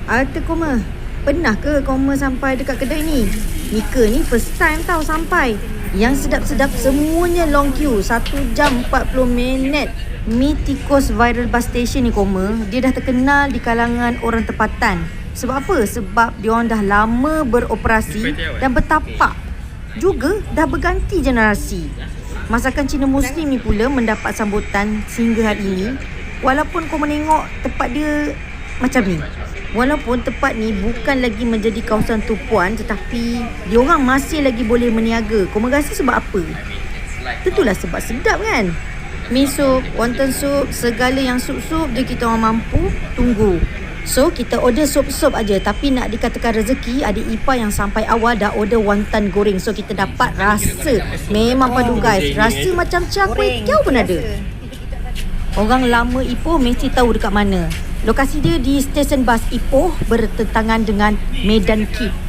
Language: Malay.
Alta Koma, pernah ke Koma sampai dekat kedai ni? Nika ni first time tau sampai. Yang sedap-sedap semuanya long queue, 1 jam 40 minit. Mi tikus viral bus station ni Koma, dia dah terkenal di kalangan orang tempatan. Sebab apa? Sebab diorang dah lama beroperasi dan bertapak. Juga dah berganti generasi. Masakan Cina Muslim ni pula mendapat sambutan sehingga hari ini. Walaupun kau menengok tempat dia macam ni, walaupun tempat ni bukan lagi menjadi kawasan tumpuan, tetapi diorang masih lagi boleh meniaga. Kau merasa sebab apa? Tentulah sebab sedap kan? Mi sup, wonton sup, segala yang sup-sup je kita orang mampu tunggu. So kita order sup-sup aja. Tapi nak dikatakan rezeki, adik Ipa yang sampai awal dah order wonton goreng. So kita dapat rasa memang padu guys. Rasa macam char kway teow pun ada. Orang lama Ipoh mesti tahu dekat mana. Lokasi dia di stesen bas Ipoh bertentangan dengan Medan Keep.